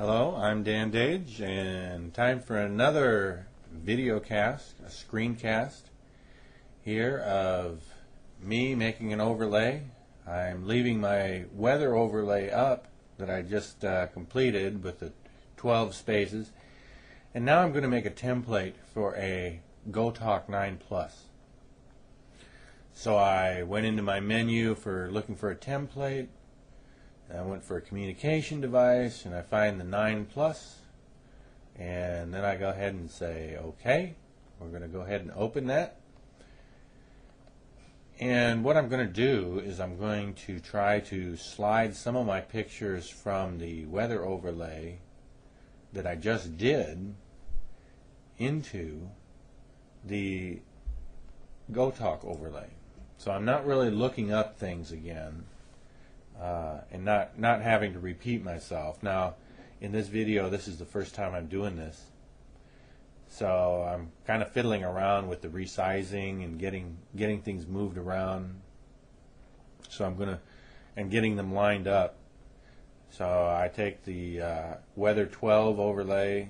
Hello, I'm Dan Dage, and time for another video cast, a screencast here of me making an overlay. I'm leaving my weather overlay up that I just completed with the 12 spaces, and now I'm going to make a template for a GoTalk 9 Plus. So I went into my menu for looking for a template. I went for a communication device, and I find the 9 Plus, and then I go ahead and say OK. We're going to go ahead and open that, and what I'm going to do is I'm going to try to slide some of my pictures from the weather overlay that I just did into the GoTalk overlay. So I'm not really looking up things again. And not having to repeat myself. Now, in this video, this is the first time I'm doing this, so I'm kind of fiddling around with the resizing and getting things moved around. So and getting them lined up. So I take the Weather 12 overlay,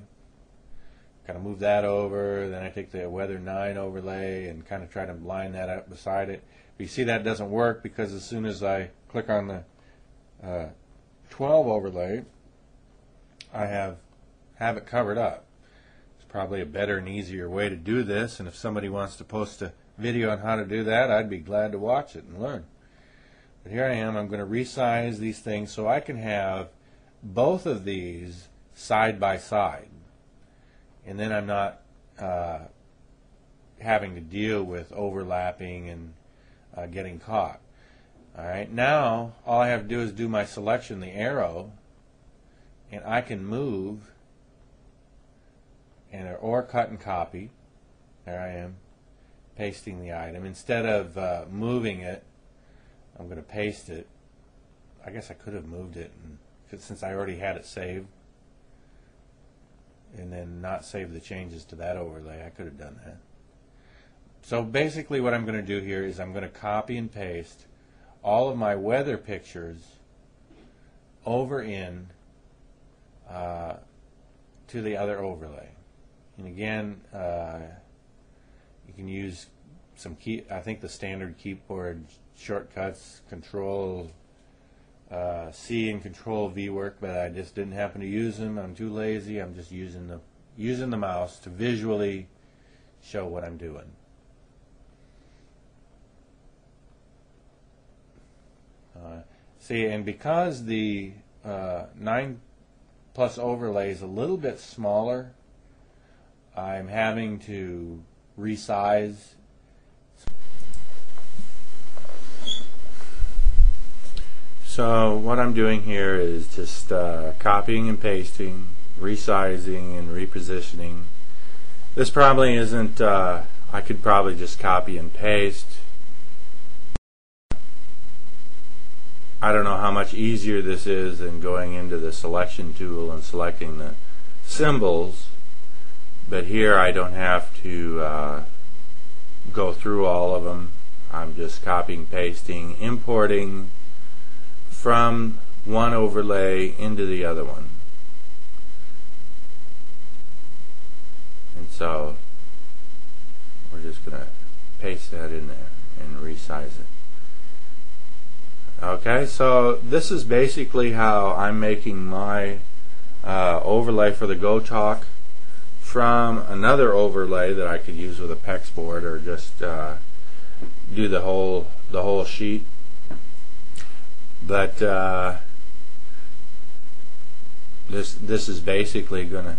kind of move that over. Then I take the Weather 9 overlay and kind of try to line that up beside it. But you see that doesn't work because as soon as I click on the 12 overlay, I have it covered up. It's probably a better and easier way to do this, and if somebody wants to post a video on how to do that, I'd be glad to watch it and learn. But here I am. I'm going to resize these things so I can have both of these side by side, and then I'm not having to deal with overlapping and getting caught. Alright, now all I have to do is do my selection, the arrow, and I can move or cut and copy. There I am, pasting the item. Instead of moving it, I'm going to paste it. I guess I could have moved it since I already had it saved, and then not save the changes to that overlay. I could have done that. So basically what I'm going to do here is I'm going to copy and paste all of my weather pictures over in to the other overlay. And again, you can use some I think the standard keyboard shortcuts, Control C and Control V work, but I just didn't happen to use them. I'm too lazy. I'm just using the mouse to visually show what I'm doing. See, and because the 9 Plus overlay is a little bit smaller, I'm having to resize. So what I'm doing here is just copying and pasting, resizing and repositioning. This probably isn't, I could probably just copy and paste. I don't know how much easier this is than going into the selection tool and selecting the symbols, but here I don't have to go through all of them. I'm just copying, pasting, importing from one overlay into the other one. And so we're just going to paste that in there and resize it. Okay, so this is basically how I'm making my overlay for the GoTalk from another overlay that I could use with a PEX board, or just do the whole sheet. But this is basically going to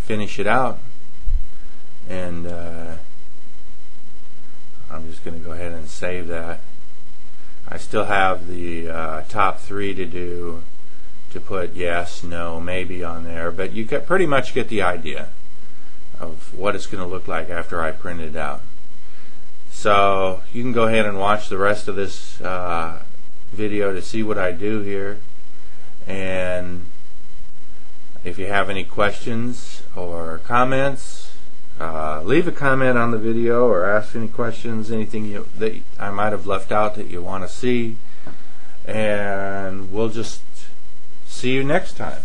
finish it out, and I'm just going to go ahead and save that. I still have the top 3 to do, to put yes, no, maybe on there, but you can pretty much get the idea of what it's going to look like after I print it out. So you can go ahead and watch the rest of this video to see what I do here, and if you have any questions or comments, leave a comment on the video or ask any questions, anything that I might have left out that you want to see, and we'll just see you next time.